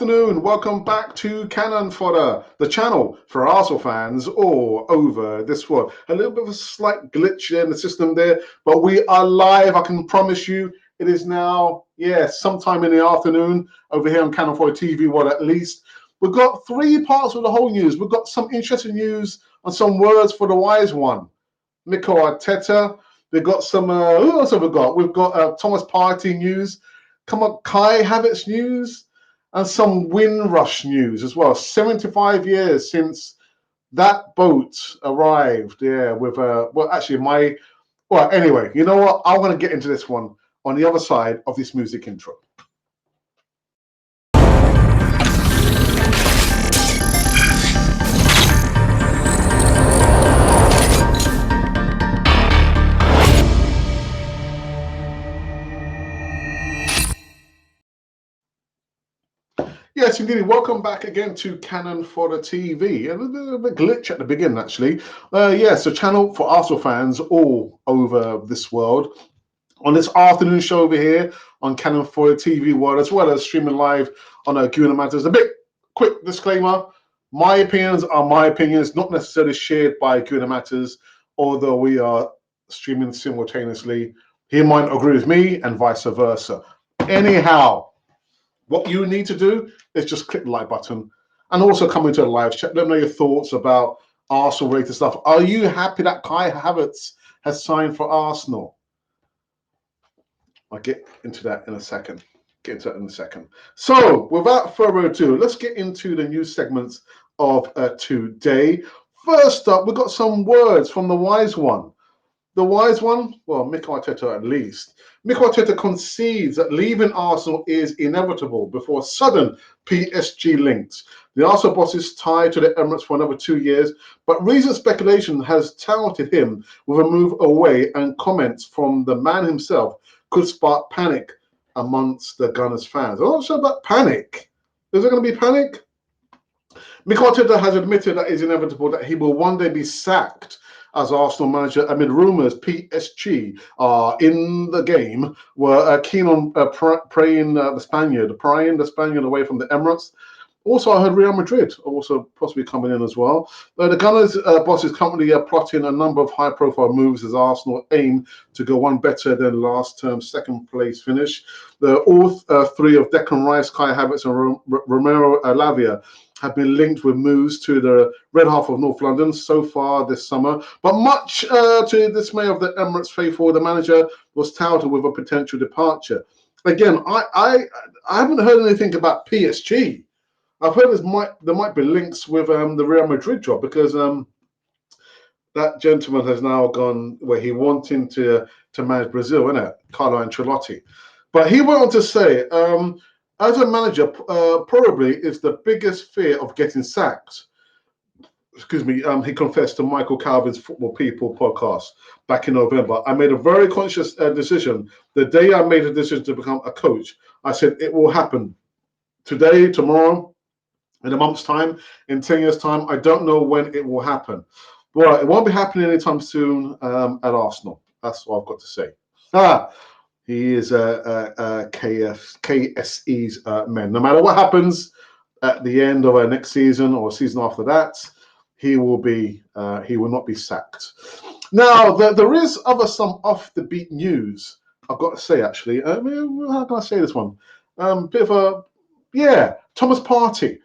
afternoon. Welcome back to Cannon Fodder, the channel for Arsenal fans all over this world. A little bit of a slight glitch in the system there, but we are live. I can promise you it is now, sometime in the afternoon over here on Cannon Fodder TV World at least. We've got three parts of the whole news. We've got some interesting news and some words for the wise one, Mikel Arteta. We've got some, who else have we got? We've got Thomas Partey news. Come on, Kai Havertz news. And some Windrush news as well. 75 years since that boat arrived. Yeah, with anyway, you know what? I'm going to get into this one on the other side of this music intro. Yes, indeed. Welcome back again to Cannon Fodder TV. A little bit of a glitch at the beginning, actually. Yes, a channel for Arsenal fans all over this world. On this afternoon show over here on Cannon Fodder TV World, as well as streaming live on Guna Matters. A bit quick disclaimer. My opinions are my opinions, not necessarily shared by Guna Matters, although we are streaming simultaneously. He might agree with me and vice versa. Anyhow, what you need to do is just click the like button and also come into a live chat. Let me know your thoughts about Arsenal related stuff. Are you happy that Kai Havertz has signed for Arsenal? I'll get into that in a second. So, without further ado, let's get into the news segments of today. First up, we've got some words from the wise one. The wise one, well, Mikel Arteta at least. Mikel Arteta concedes that leaving Arsenal is inevitable before sudden PSG links. The Arsenal boss is tied to the Emirates for another 2 years, but recent speculation has touted him with a move away, and comments from the man himself could spark panic amongst the Gunners fans. I'm not sure about panic. Is there going to be panic? Mikel Arteta has admitted that it's inevitable that he will one day be sacked as Arsenal manager amid rumours PSG are in the game, were keen on prying the Spaniard away from the Emirates. Also, I heard Real Madrid also possibly coming in as well. The Gunners' boss is currently plotting a number of high-profile moves as Arsenal aim to go one better than last term's second-place finish. All three of Declan Rice, Kai Havertz and Romero Lavia have been linked with moves to the red half of North London so far this summer. But much to the dismay of the Emirates faithful, the manager was touted with a potential departure. Again, I haven't heard anything about PSG. I've heard there might be links with the Real Madrid job, because that gentleman has now gone where he wanting to manage Brazil, isn't it? Carlo Ancelotti. But he went on to say, as a manager, probably is the biggest fear of getting sacked. Excuse me, he confessed to Michael Calvin's Football People podcast back in November. I made a very conscious decision. The day I made a decision to become a coach, I said it will happen. Today, tomorrow, in a month's time, in 10 years' time, I don't know when it will happen. Well, it won't be happening anytime soon at Arsenal. That's what I've got to say. He is KSE's man. No matter what happens at the end of next season or season after that, he will not be sacked. Now, there is some off the beat news. I've got to say, actually, how can I say this one? Thomas Partey.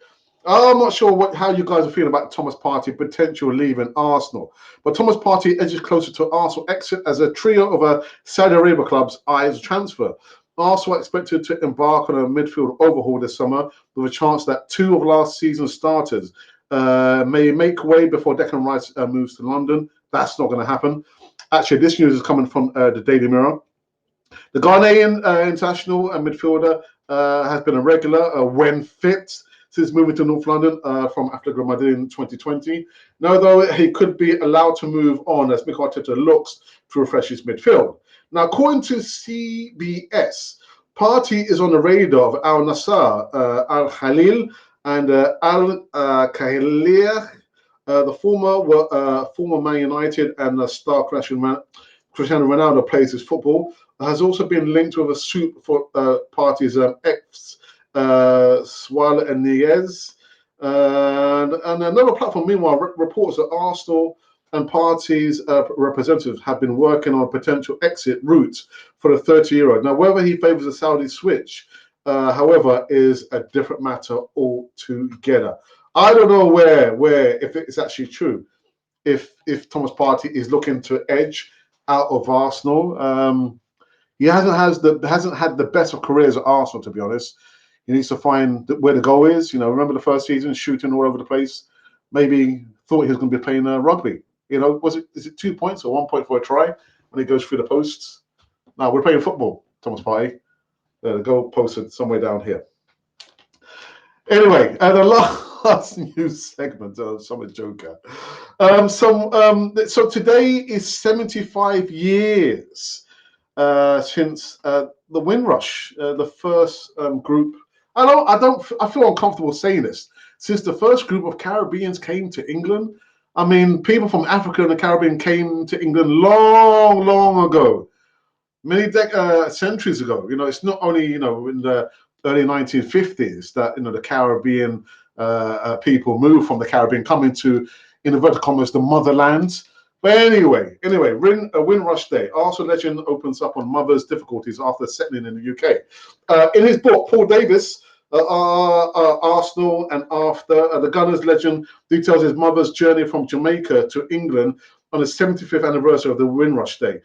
I'm not sure how you guys are feeling about Thomas Partey potential leaving Arsenal, but Thomas Partey edges closer to Arsenal exit as a trio of Saudi Arabia clubs eyes transfer. Arsenal expected to embark on a midfield overhaul this summer, with a chance that two of last season's starters may make way before Declan Rice moves to London. That's not going to happen. Actually, this news is coming from the Daily Mirror. The Ghanaian international and midfielder has been a regular when fit since moving to North London from Atletico Madrid in 2020. Now, though, he could be allowed to move on as Mikel Arteta looks to refresh his midfield. Now, according to CBS, Partey is on the radar of Al Nassr, Al Khalil, and Al Kahiliah, the former Man United and star Cristiano Ronaldo plays his football, has also been linked with a suit for Partey's ex Suarez and Niez. And another platform, meanwhile, reports that Arsenal and parties' representatives have been working on a potential exit route for the 30-year-old. Now, whether he favours a Saudi switch, however, is a different matter altogether. I don't know where if it's actually true, if Thomas Partey is looking to edge out of Arsenal. He hasn't had the best of careers at Arsenal, to be honest. He needs to find where the goal is. Remember the first season, shooting all over the place. Maybe thought he was going to be playing rugby. Is it 2 points or 1 point for a try when he goes through the posts? No, we're playing football, Thomas Partey. The goal posted somewhere down here. Anyway, the last news segment of Summer Joker. So today is 75 years since the Windrush, the first group. I feel uncomfortable saying this. Since the first group of Caribbeans came to England, I mean, people from Africa and the Caribbean came to England long, long ago, many centuries ago. It's not only in the early 1950s that the Caribbean people moved from the Caribbean, coming to, in inverted commas, the motherland. But anyway, Windrush Day. Arsenal legend opens up on mother's difficulties after settling in the UK. In his book, Paul Davis, Arsenal and After, the Gunners legend details his mother's journey from Jamaica to England on the 75th anniversary of the Windrush Day.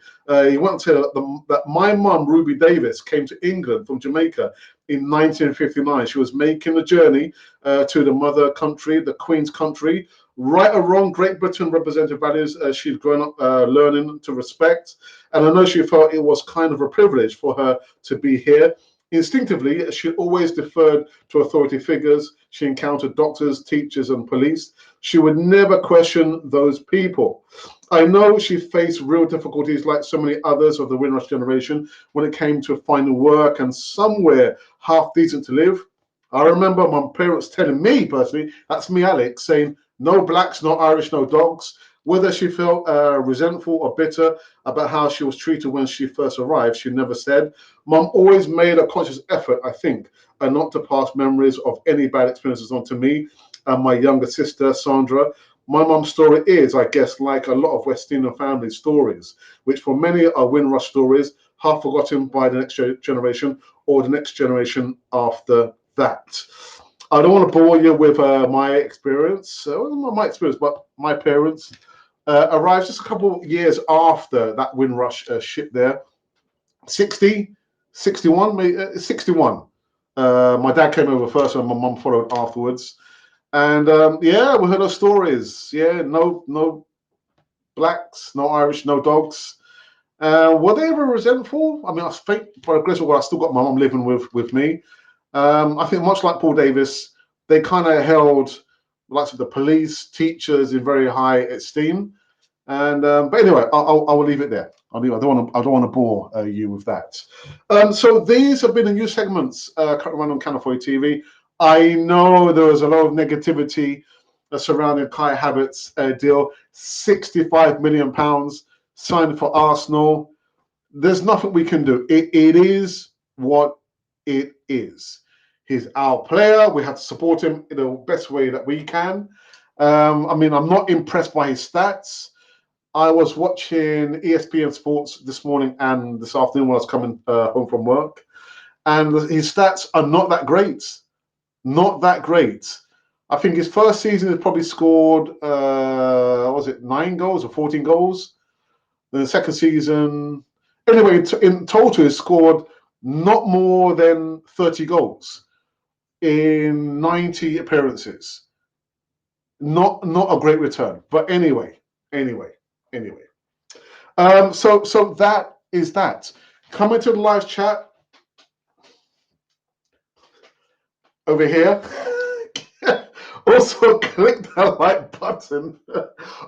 He went to that my mum, Ruby Davis, came to England from Jamaica in 1959. She was making the journey to the mother country, the Queen's country. Right or wrong, Great Britain represented values she'd grown up learning to respect. And I know she felt it was kind of a privilege for her to be here. Instinctively, she always deferred to authority figures. She encountered doctors, teachers, and police. She would never question those people. I know she faced real difficulties like so many others of the Windrush generation when it came to finding work and somewhere half decent to live. I remember my parents telling me personally, that's me, Alex, saying, no blacks, no Irish, no dogs. Whether she felt resentful or bitter about how she was treated when she first arrived, she never said. Mum always made a conscious effort, I think, not to pass memories of any bad experiences on to me and my younger sister, Sandra. My mum's story is, I guess, like a lot of West Indian family stories, which for many are Windrush stories, half forgotten by the next generation or the next generation after that. I don't want to bore you with my experience, but my parents arrived just a couple of years after that Windrush ship there. 61. My dad came over first and my mum followed afterwards. And yeah, we heard those stories. Yeah, no blacks, no Irish, no dogs. Were they ever resentful? I mean, I think by the grace of God, I still got my mum living with me. I think much like Paul Davis, they kind of held lots of the police, teachers in very high esteem. And but anyway, I will leave it there. I don't want to bore you with that. So these have been the news segments currently run on Canal 40 TV. I know there was a lot of negativity surrounding Kai Havertz deal. £65 million signed for Arsenal. There's nothing we can do. It is what it is. He's our player. We have to support him in the best way that we can. I mean, I'm not impressed by his stats. I was watching ESPN Sports this morning and this afternoon when I was coming home from work, and his stats are not that great. Not that great. I think his first season has probably scored, was it 9 goals or 14 goals? Then the second season, anyway, in total, he scored not more than 30 goals in 90 appearances. Not a great return, but anyway. So that is that. Come into the live chat over here. Also, click the like button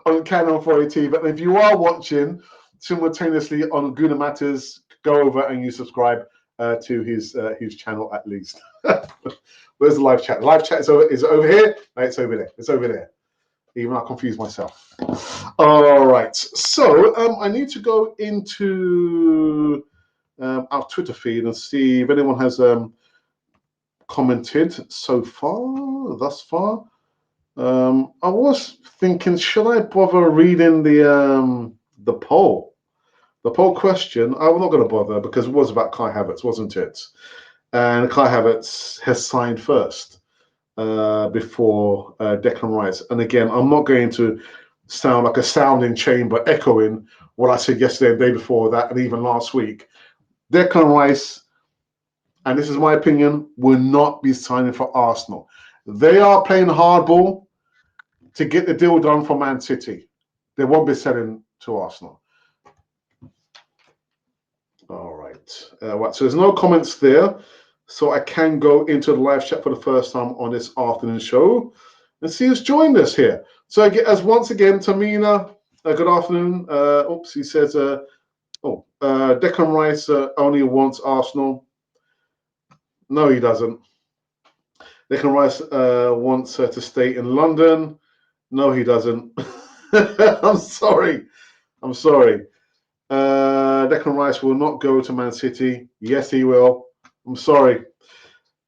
on Canon 40 TV. And if you are watching simultaneously on Guna Matters, go over and you subscribe to his channel at least. Where's the live chat? The live chat is over here. No, it's over there. It's over there. Even I confuse myself. All right. So I need to go into our Twitter feed and see if anyone has commented so far, thus far. I was thinking, should I bother reading the poll? The poll question, I'm not going to bother because it was about Kai Havertz, wasn't it? And Kai Havertz has signed first before Declan Rice. And again, I'm not going to sound like a sounding chamber echoing what I said yesterday, the day before that, and even last week. Declan Rice, and this is my opinion, will not be signing for Arsenal. They are playing hardball to get the deal done for Man City. They won't be selling to Arsenal. All right. Right. So there's no comments there. So I can go into the live chat for the first time on this afternoon show and see who's joined us here. So I get as once again, Tamina, good afternoon. Oops, he says, Declan Rice only wants Arsenal. No, he doesn't. Declan Rice wants to stay in London. No, he doesn't. I'm sorry. Declan Rice will not go to Man City. Yes, he will. I'm sorry.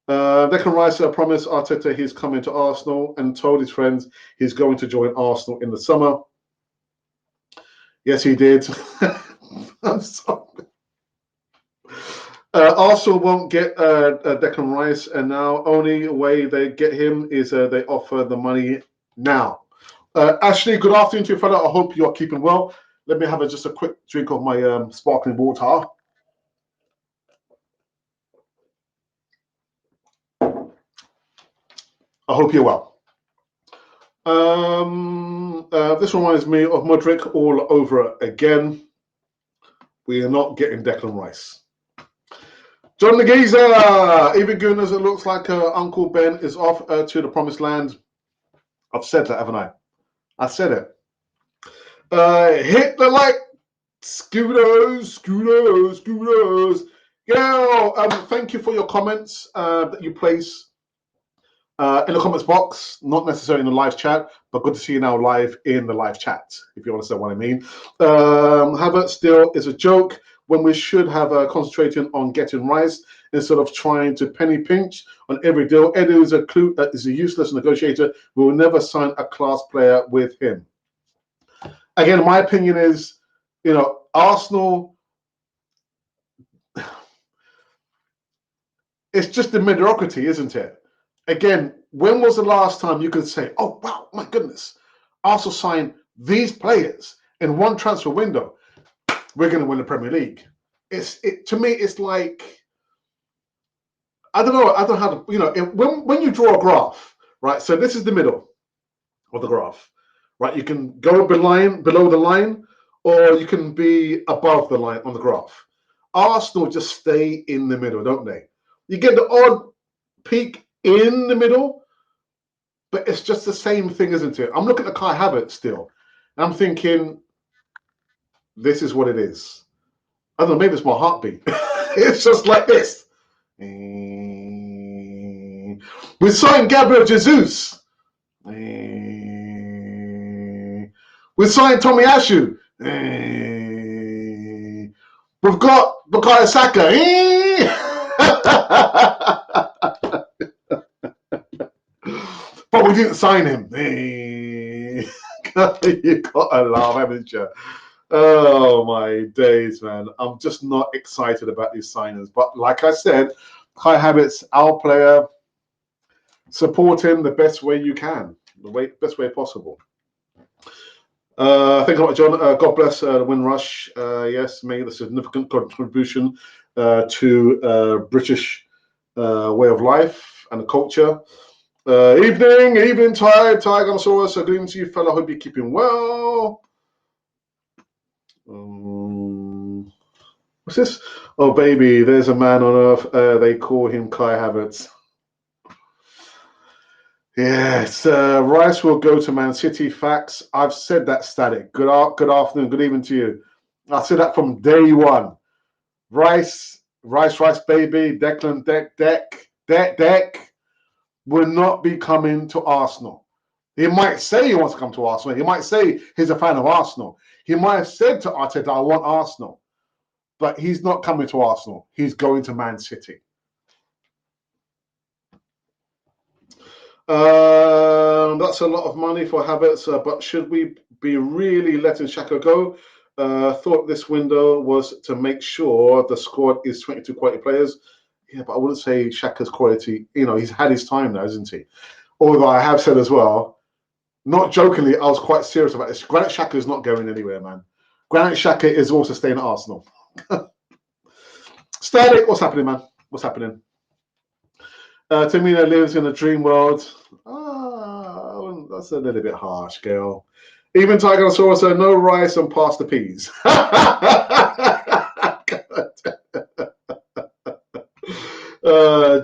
Declan Rice promised Arteta he's coming to Arsenal and told his friends he's going to join Arsenal in the summer. Yes, he did. I'm sorry. Arsenal won't get Declan Rice, and now only way they get him is they offer the money now. Ashley, good afternoon to you, fella. I hope you're keeping well. Let me have just a quick drink of my sparkling water. I hope you're well. This reminds me of Modric all over again. We are not getting Declan Rice. John Nagisa, even good as it looks like Uncle Ben is off to the promised land. I've said that, haven't I? I said it. Hit the like, scooters. Yeah, thank you for your comments that you place in the comments box, not necessarily in the live chat, but good to see you now live in the live chat, if you understand what I mean. Havertz still is a joke when we should have concentrating on getting Rice instead of trying to penny pinch on every deal. Edu is a useless negotiator. We will never sign a class player with him. Again, my opinion is, Arsenal, it's just the mediocrity, isn't it? Again, when was the last time you could say, oh, wow, my goodness, Arsenal signed these players in one transfer window, we're going to win the Premier League? To me, it's like, I don't know how to, when you draw a graph, right? So this is the middle of the graph, right? You can go below the line, or you can be above the line on the graph. Arsenal just stay in the middle, don't they? You get the odd peak in the middle, but it's just the same thing, isn't it? I'm looking at Kai Havertz still, and I'm thinking, this is what it is. I don't know, maybe it's my heartbeat. It's just like this. We signed Gabriel Jesus. We signed Tommy Ashu. We've got Bukayo Saka. But we didn't sign him. You gotta laugh, haven't you? Oh my days, man. I'm just not excited about these signings. But like I said, Kai Havertz, our player, support him the best way you can, best way possible. Thank you very much, John. God bless the Windrush. Yes, made a significant contribution to British way of life and the culture. Evening, Tiger. So good evening to you, fella. Hope you're keeping well. What's this? Oh, baby, there's a man on earth. They call him Kai Havertz. Yes, Rice will go to Man City. Facts. I've said that, Static. Good afternoon. Good evening to you. I said that from day one. Rice, baby. Declan, Deck will not be coming to Arsenal. He might say he wants to come to Arsenal. He might say he's a fan of Arsenal. He might have said to Arteta, I want Arsenal. But he's not coming to Arsenal. He's going to Man City. That's a lot of money for Havertz, but should we be really letting Xhaka go? Thought this window was to make sure the squad is 22 quality players. Yeah, but I wouldn't say Xhaka's quality. He's had his time now, isn't he? Although I have said as well, not jokingly, I was quite serious about this. Granit Xhaka is not going anywhere, man. Granit Xhaka is also staying at Arsenal. Static, what's happening, man? What's happening? Tamina lives in a dream world. That's a little bit harsh, girl. Even Tyrannosaurus said no rice and pasta peas.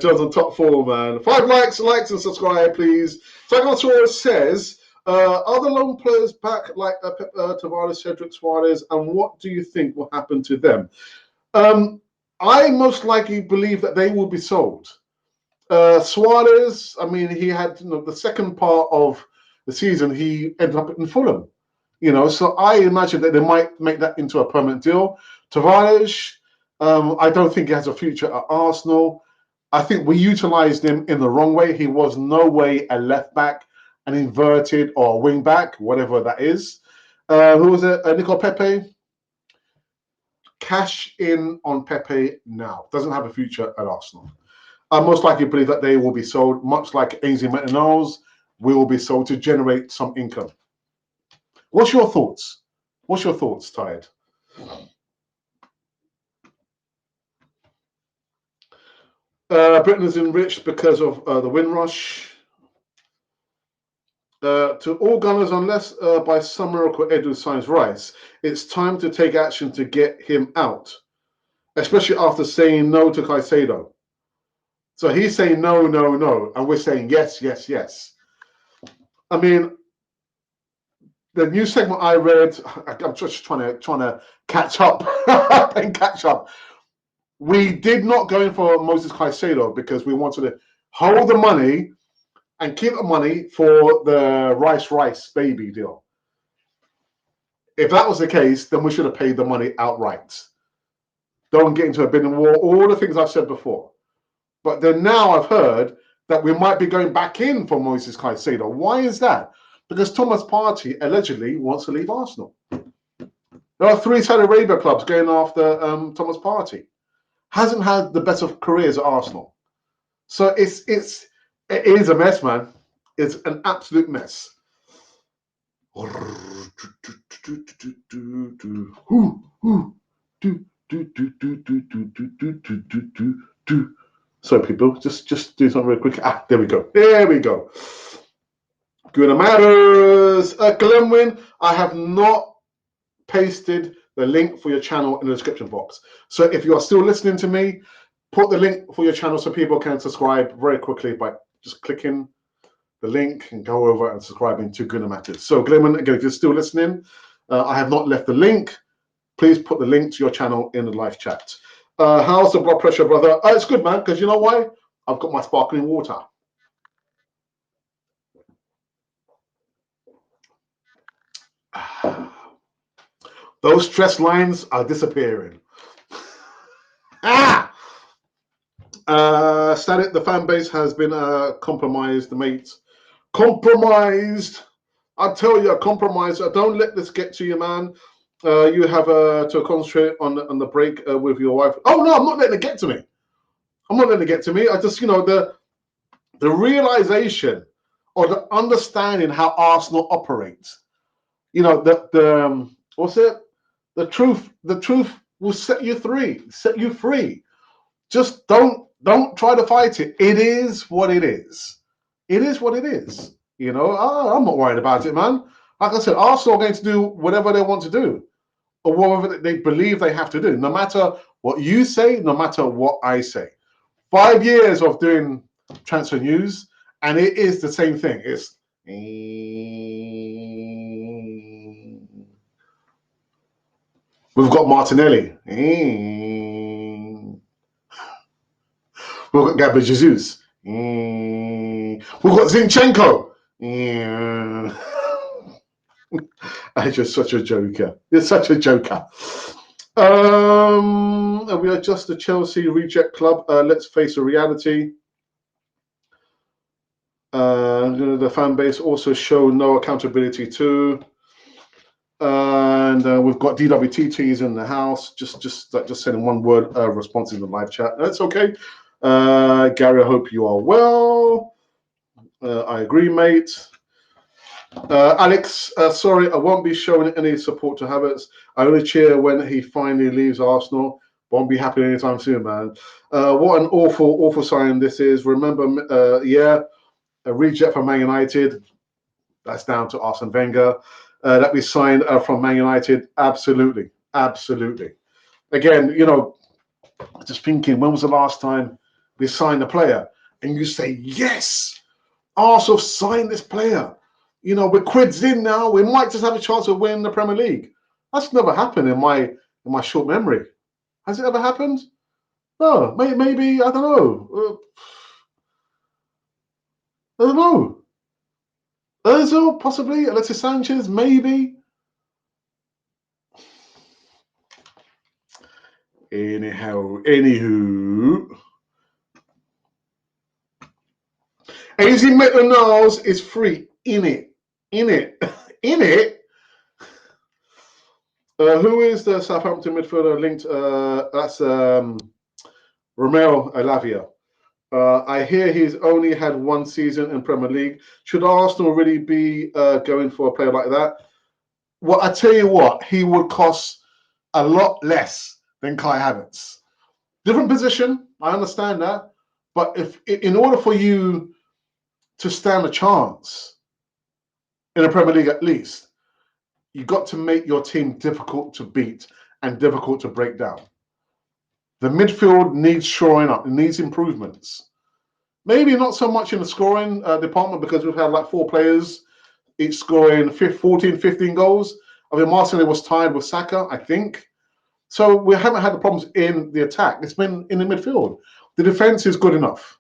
John's on top 4, man. 5 likes and subscribe, please. Tyrannosaurus says, are the lone players back like Tavares, Cedric, Suarez, and what do you think will happen to them? I most likely believe that they will be sold. Suarez, I mean, he had the second part of the season, he ended up in Fulham. So I imagine that they might make that into a permanent deal. Tavares, I don't think he has a future at Arsenal. I think we utilised him in the wrong way. He was no way a left back, an inverted or a wing back, whatever that is. Who was it? Nicola Pepe. Cash in on Pepe now. Doesn't have a future at Arsenal. I most likely believe that they will be sold, much like Ainsley Maitland-Niles will be sold to generate some income. What's your thoughts? Tired? Britain is enriched because of the Windrush. To all Gunners, unless by some miracle Edu signs Rice, it's time to take action to get him out, especially after saying no to Caicedo. So he's saying no, no, no, and we're saying yes, yes, yes. I mean, the new segment I read, I'm just trying to catch up and catch up. We did not go in for Moses Caicedo because we wanted to hold the money and keep the money for the Rice baby deal. If that was the case, then we should have paid the money outright. Don't get into a bidding war, all the things I've said before. But then now I've heard that we might be going back in for Moses Caicedo. Why is that? Because Thomas Partey allegedly wants to leave Arsenal. There are 3 Saudi Arabia clubs going after Thomas Partey. Hasn't had the best of careers at Arsenal. So it is a mess, man. It's an absolute mess. So people, just do something real quick. There we go. Good matters. Glenwyn, I have not pasted the link for your channel in the description box. So if you are still listening to me, put the link for your channel so people can subscribe very quickly by just clicking the link and go over and subscribing to Good Matters. So Glenwyn, again, if you're still listening, I have not left the link. Please put the link to your channel in the live chat. How's the blood pressure, brother? It's good, man, because you know why? I've got my sparkling water. Those stress lines are disappearing. Static, the fan base has been compromised, mate. Compromised. I tell you, compromised. Don't let this get to you, man. You have to concentrate on the break with your wife. Oh no, I'm not letting it get to me. I just, the realization or the understanding how Arsenal operates. What's it? The truth will set you free. Just don't try to fight it. It is what it is. I'm not worried about it, man. Like I said, Arsenal are going to do whatever they want to do, or whatever they believe they have to do, no matter what you say, no matter what I say. 5 years of doing transfer news, and it is the same thing. It's we've got Martinelli. We've got Gabriel Jesus. We've got Zinchenko. I'm just such a joker. You're such a joker. We are just a Chelsea reject club. Let's face the reality. The fan base also show no accountability too. And we've got DWTTs in the house. Just sending one word response in the live chat. That's okay. Gary, I hope you are well. I agree, mate. Alex, sorry, I won't be showing any support to Havertz. I only cheer when he finally leaves Arsenal. Won't be happening anytime soon, man. What an awful sign this is. Remember, a reject from Man United. That's down to Arsene Wenger. That we signed from Man United. Absolutely. Again, just thinking, when was the last time we signed a player? And you say, yes, Arsenal signed this player. We're quids in now. We might just have a chance of winning the Premier League. That's never happened in my short memory. Has it ever happened? No, maybe I don't know. I don't know. Ozil, possibly. Alexis Sanchez, maybe. Anywho. AZ McDonald's is free. In it. Who is the Southampton midfielder linked? That's Romeo Lavia. I hear he's only had one season in Premier League. Should Arsenal really be going for a player like that? Well, I tell you what, he would cost a lot less than Kai Havertz. Different position, I understand that. But if in order for you to stand a chance in the Premier League at least, you got to make your team difficult to beat and difficult to break down. The midfield needs shoring up. It needs improvements. Maybe not so much in the scoring department because we've had like 4 players each scoring 14, 15 goals. I mean, Martinelli was tied with Saka, I think. So we haven't had the problems in the attack. It's been in the midfield. The defense is good enough.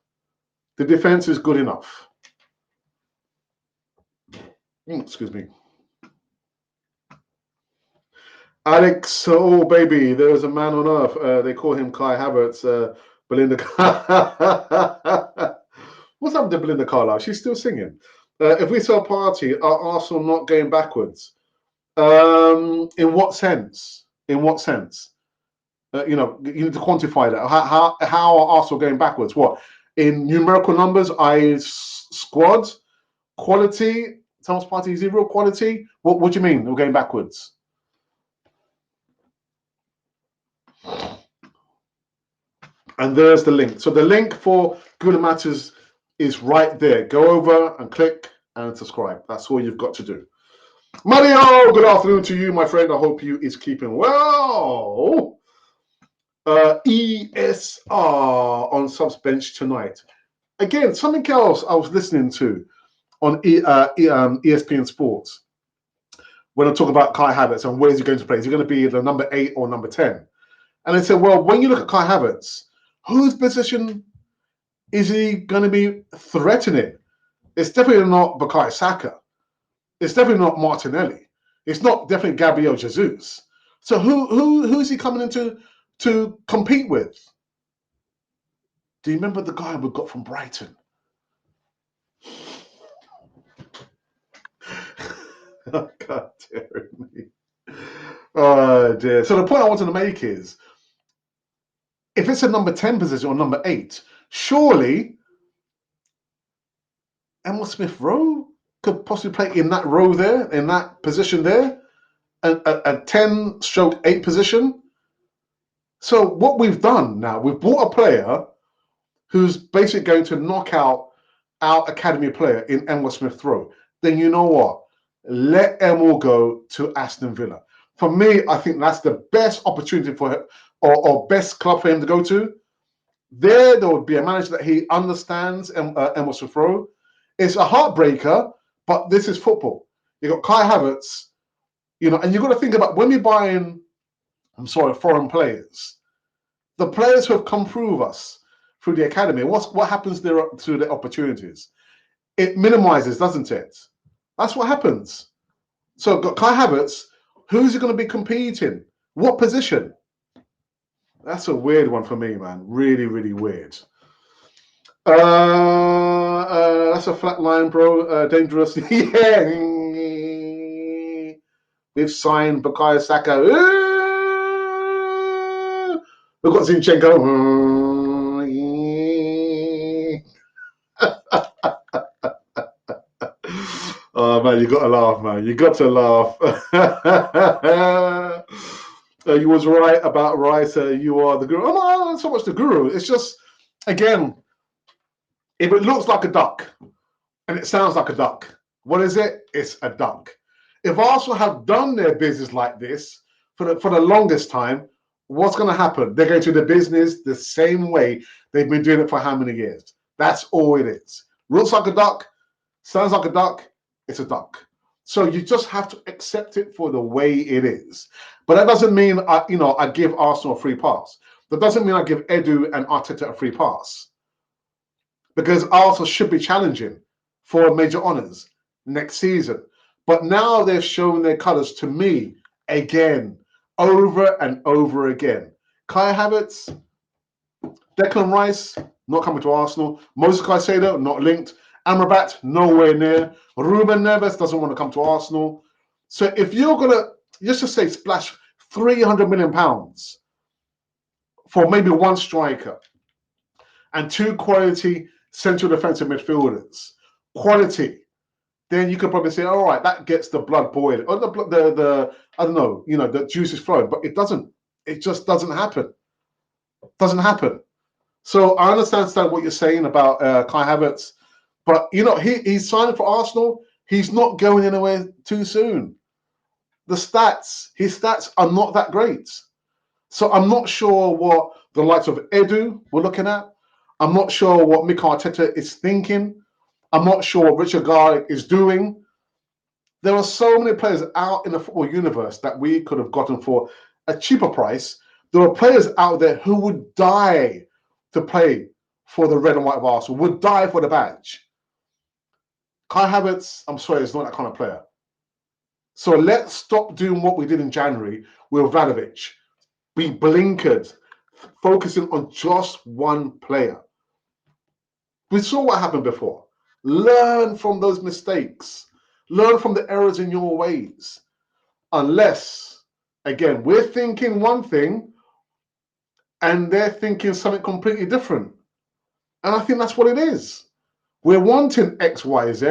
Excuse me. Alex, oh baby, there is a man on earth. They call him Kai Havertz. Belinda. What's up to Belinda Carlisle? She's still singing. If we sell Party, are Arsenal not going backwards? In what sense? You need to quantify that. How are Arsenal going backwards? What? In numerical numbers, squad, quality, Thomas Party 0 quality? What do you mean we're going backwards? And there's the link. So the link for Good Matters is right there. Go over and click and subscribe. That's all you've got to do. Mario, good afternoon to you, my friend. I hope you is keeping well. ESR on subs bench tonight. Again, something else I was listening to on ESPN Sports when I talk about Kai Havertz and where is he going to play. Is he going to be the number 8 or number 10? And they said, well, when you look at Kai Havertz, whose position is he going to be threatening? It's definitely not Bukayo Saka. It's definitely not Martinelli. It's not definitely Gabriel Jesus. So who is he coming into to compete with? Do you remember the guy we got from Brighton? Oh, God damn me. Oh dear. So the point I wanted to make is, if it's a number 10 position or number 8, surely Emil Smith Rowe could possibly play in that row there, in that position there, a 10/8 position. So what we've done now, we've bought a player who's basically going to knock out our academy player in Emil Smith Rowe. Then you know what? Let Emil go to Aston Villa. For me, I think that's the best opportunity for him, or best club for him to go to. There would be a manager that he understands, Emil Smith Rowe. It's a heartbreaker, but this is football. You got Kai Havertz, and you've got to think about when you're buying, foreign players, the players who have come through us through the academy. What happens there to the opportunities? It minimizes, doesn't it? That's what happens. So got Kai Havertz. Who's he going to be competing? What position? That's a weird one for me, man. Really, really weird. That's a flat line, bro. Dangerous. Yeah. We've signed Bukayo Saka. We've got Zinchenko. Oh man, you got to laugh, man. You got to laugh. You was right about Rice. You are the guru. Oh, no, not so much the guru. It's just, again, if it looks like a duck and it sounds like a duck, what is it? It's a duck. If Arsenal have done their business like this for the longest time, what's going to happen? They're going to do the business the same way they've been doing it for how many years? That's all it is. Looks like a duck, sounds like a duck, it's a duck. So you just have to accept it for the way it is. But that doesn't mean I give Arsenal a free pass. That doesn't mean I give Edu and Arteta a free pass. Because Arsenal should be challenging for major honours next season. But now they've shown their colours to me again, over and over again. Kai Havertz, Declan Rice, not coming to Arsenal. Moses Caicedo, not linked. Amrabat, nowhere near. Ruben Neves doesn't want to come to Arsenal. So if you're going to, let's just say, splash £300 million for maybe one striker and two quality central defensive midfielders, quality, then you could probably say, all right, that gets the blood boiling, or the I don't know, the juices flowing, but it doesn't. It just doesn't happen. Doesn't happen. So I understand what you're saying about Kai Havertz, but he's signing for Arsenal. He's not going anywhere too soon. His stats are not that great. So I'm not sure what the likes of Edu we're looking at. I'm not sure what Mikel Arteta is thinking. I'm not sure what Richard Garlick is doing. There are so many players out in the football universe that we could have gotten for a cheaper price. There are players out there who would die to play for the red and white of Arsenal, would die for the badge. Kai Havertz, I'm sorry, is not that kind of player. So let's stop doing what we did in January with Vlahovic. Be blinkered, focusing on just one player. We saw what happened before. Learn from those mistakes. Learn from the errors in your ways. Unless, again, we're thinking one thing and they're thinking something completely different. And I think that's what it is. We're wanting X, Y, Z,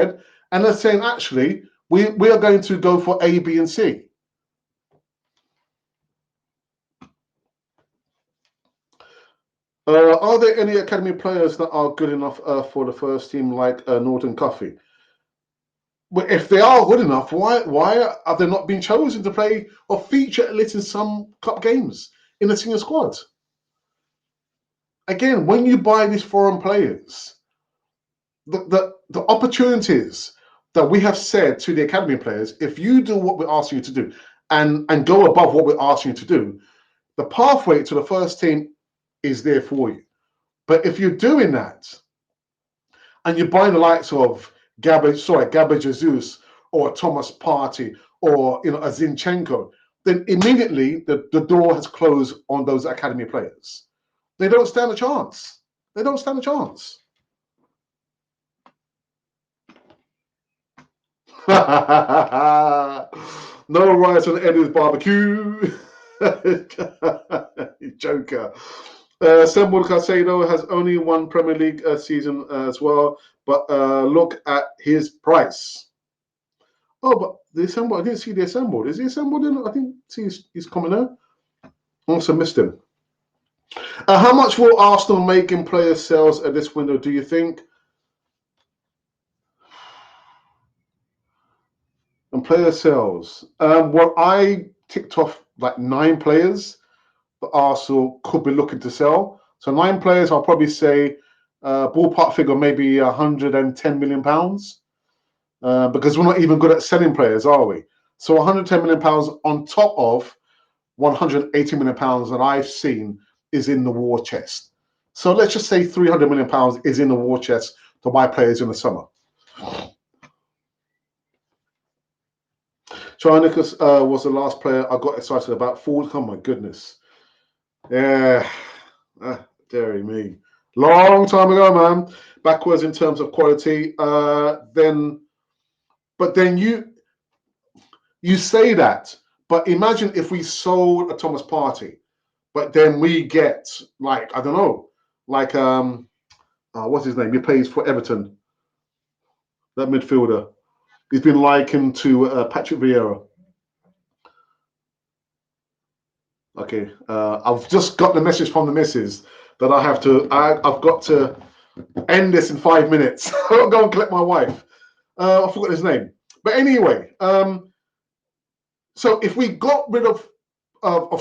and they're saying, actually, we are going to go for A, B, and C. Are there any academy players that are good enough for the first team, like Norton Coffey? But if they are good enough, why have they not been chosen to play or feature at least in some cup games in the senior squad? Again, when you buy these foreign players, the opportunities that we have said to the academy players, if you do what we're asking you to do and go above what we're asking you to do, the pathway to the first team is there for you. But if you're doing that and you're buying the likes of Gabby Jesus or Thomas Partey or a Zinchenko, then immediately the door has closed on those academy players. They don't stand a chance. They don't stand a chance. No rice on Eddie's barbecue. Joker. Assembled Caicedo has only one Premier League season as well, but look at his price. Oh, but the assembled, I didn't see the assembled. Is he assembled in? I think he's coming out. Also missed him. How much will Arsenal make in player sales at this window, do you think? And player sales. Well, I ticked off like 9 players that Arsenal could be looking to sell. So 9 players, I'll probably say ballpark figure maybe £110 million. Because we're not even good at selling players, are we? So £110 million on top of £180 million that I've seen is in the war chest. So let's just say £300 million is in the war chest to buy players in the summer. Charnicus was the last player I got excited about. Ford, oh my goodness. Yeah, dearie me. Long time ago, man. Backwards in terms of quality. But then you say that, but imagine if we sold a Thomas Partey, but then we get like I don't know, like what's his name? He plays for Everton. That midfielder. He's been likened to Patrick Vieira. Okay, I've just got the message from the missus that I have to. I've got to end this in 5 minutes. I'll go and collect my wife. I forgot his name, but anyway. So if we got rid of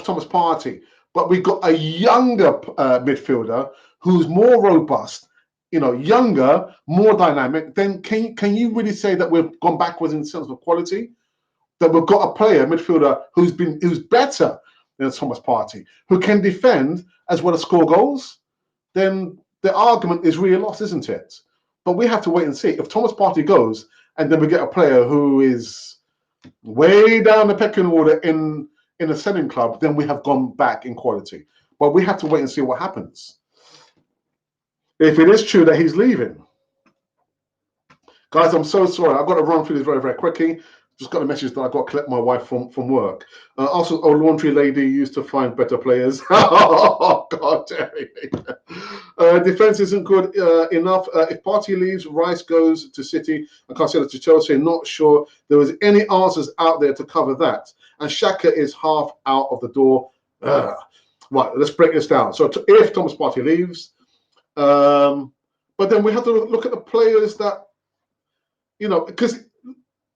Thomas Partey, but we got a younger midfielder who's more robust, younger, more dynamic, then can you really say that we've gone backwards in terms of quality? That we've got a player, midfielder, who's better than Thomas Partey, who can defend as well as score goals? Then the argument is really lost, isn't it? But we have to wait and see. If Thomas Partey goes, and then we get a player who is way down the pecking order in a selling club, then we have gone back in quality. But we have to wait and see what happens. If it is true that he's leaving, guys, I'm so sorry. I've got to run through this very, very quickly. Just got a message that I got to collect my wife from work. Also, a laundry lady used to find better players. Oh, God, defense isn't good enough. If Partey leaves, Rice goes to City and Caicedo to Chelsea. Not sure there was any answers out there to cover that. And Xhaka is half out of the door. Right, let's break this down. So if Thomas Partey leaves, but then we have to look at the players that, because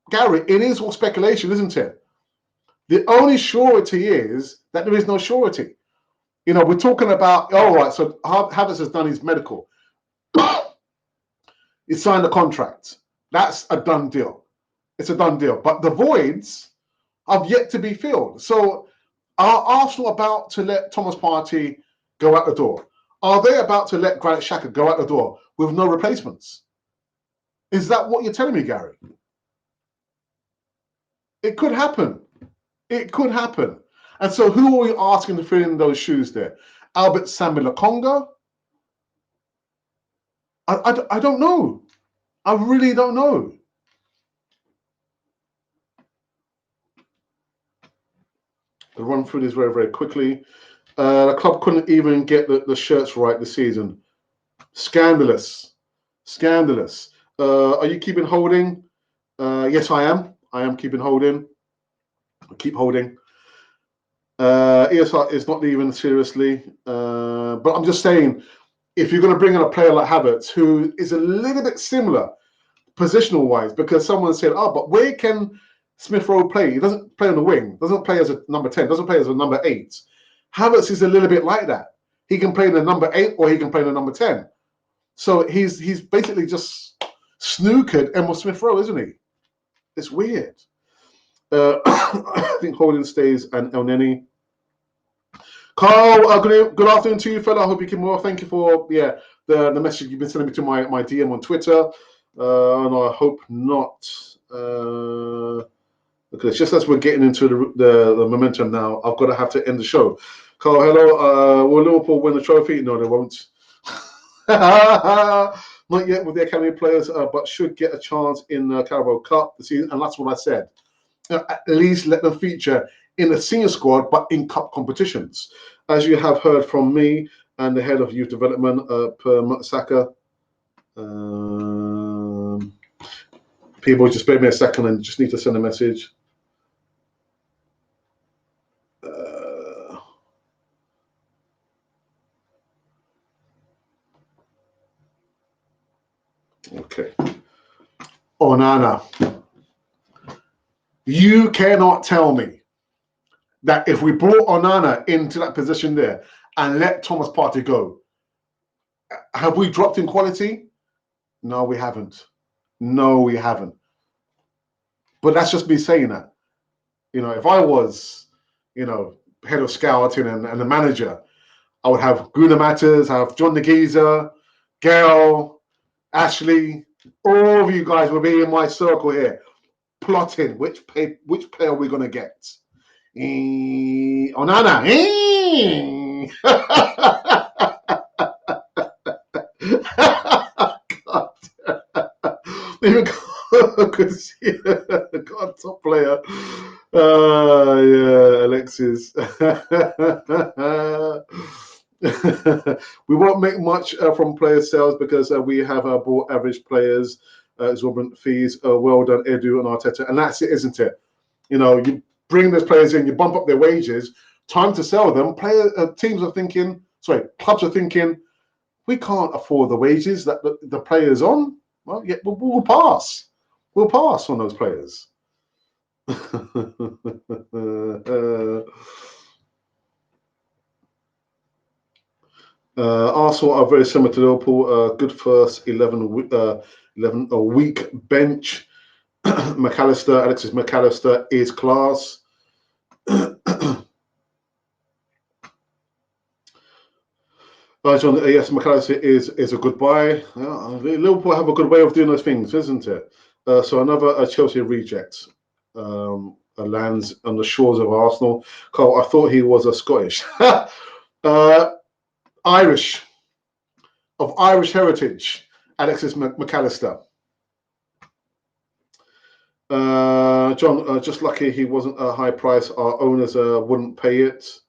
Gary, it is all speculation, isn't it? The only surety is that there is no surety. We're talking about, all right, so Havertz has done his medical. He signed a contract. That's a done deal. It's a done deal. But the voids have yet to be filled. So are Arsenal about to let Thomas Partey go out the door? Are they about to let Granit Xhaka go out the door with no replacements? Is that what you're telling me, Gary? It could happen. It could happen. And so who are we asking to fill in those shoes there? Albert Samuel Lokonga? I don't know. I really don't know. I'll run through this very, very quickly. The club couldn't even get the shirts right this season. Scandalous. Scandalous. Are you keeping holding? Yes, I am. I am keeping holding. I keep holding. ESR is not leaving seriously. But I'm just saying, if you're going to bring in a player like Havertz, who is a little bit similar positional-wise, because someone said, oh, but where can Smith Rowe play? He doesn't play on the wing, doesn't play as a number 10, doesn't play as a number 8. Havertz is a little bit like that. He can play in the number 8 or he can play in the number 10. So he's basically just snookered Emil Smith Rowe, isn't he? It's weird. I think Holding stays and El Neni. Carl, good afternoon to you, fella. I hope you keep well. Thank you for the message you've been sending me to my DM on Twitter. And I hope not. Okay, just as we're getting into the momentum now, I've got to have to end the show. Carl, hello. Will Liverpool win the trophy? No, they won't. Not yet with the academy players, but should get a chance in the Carabao Cup this season. And that's what I said. At least let them feature in the senior squad, but in cup competitions. As you have heard from me and the head of youth development, Per Saka. People, just bear me a second and just need to send a message. Okay. Onana. You cannot tell me that if we brought Onana into that position there and let Thomas Partey go, have we dropped in quality? No, we haven't. No, we haven't. But that's just me saying that. If I was, head of scouting and the manager, I would have Guna Matters, I have John Negiza, Gail, Ashley, all of you guys will be in my circle here, plotting which player are we going to get. Onana. Because God, top player. Yeah, Alexis. We won't make much from player sales because we have bought average players, exorbitant fees. Well done, Edu and Arteta, and that's it, isn't it? You know, you bring those players in, you bump up their wages. Time to sell them. Teams are thinking. Sorry, clubs are thinking. We can't afford the wages that the players on. Well, yeah, we'll pass. We'll pass on those players. Arsenal are very similar to Liverpool. Good first 11 a week bench. Alexis McAllister is class. John, yes, McAllister is a good buy. Liverpool have a good way of doing those things, isn't it? So another Chelsea reject lands on the shores of Arsenal. Carl, I thought he was a Scottish. Irish, of Irish heritage, Alexis McAllister. John, just lucky he wasn't a high price. Our owners wouldn't pay it.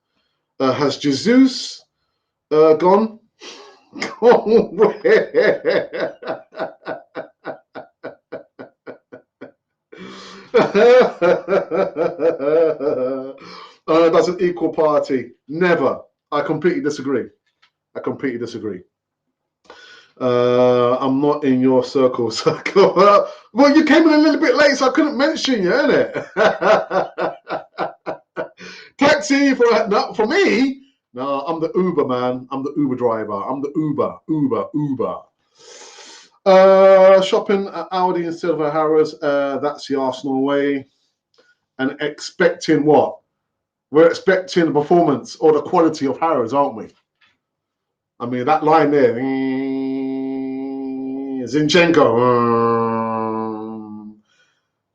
Has Jesus gone? Doesn't equal party. Never. I completely disagree. I'm not in your circle. Well, you came in a little bit late, so I couldn't mention you, innit? Taxi for me? No, I'm the Uber man. I'm the Uber driver. I'm the Uber. Shopping at Audi instead of a Harrods. That's the Arsenal way. And expecting what? We're expecting the performance or the quality of Harrods, aren't we? I mean, that line there. Zinchenko.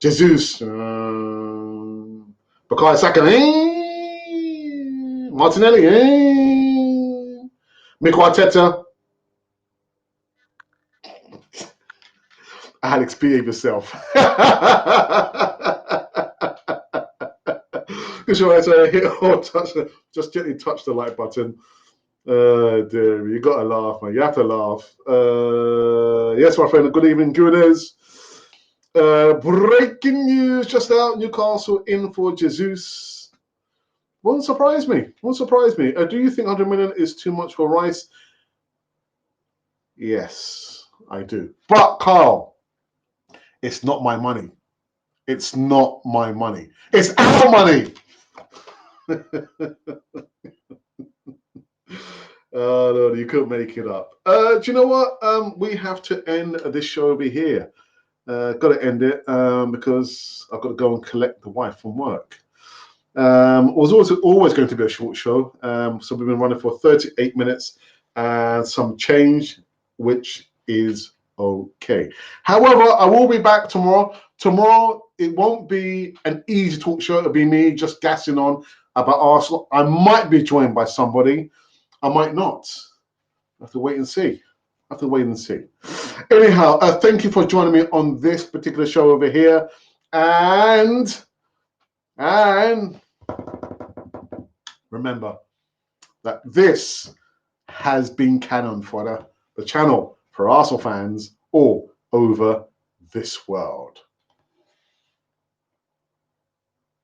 Jesus. Bukayo Saka. Martinelli. Mikel Arteta. Alex, behave yourself. Just gently touch the like button. Dear, you gotta laugh, man. You have to laugh. Yes, my friend. Good evening, Gooners. Breaking news just out: Newcastle in for Jesus. Won't surprise me. Do you think 100 million is too much for Rice? Yes, I do. But Carl, it's not my money. It's not my money. It's our money. No, you couldn't make it up. Do you know what? We have to end this show over here. Got to end it because I've got to go and collect the wife from work. It was also always going to be a short show. So we've been running for 38 minutes and some change, which is okay. However, I will be back tomorrow. Tomorrow, it won't be an easy talk show. It'll be me just gassing on about Arsenal. I might be joined by somebody. I might not. I have to wait and see. Anyhow, thank you for joining me on this particular show over here. And remember that this has been Cannon Fodder, the channel for Arsenal fans all over this world.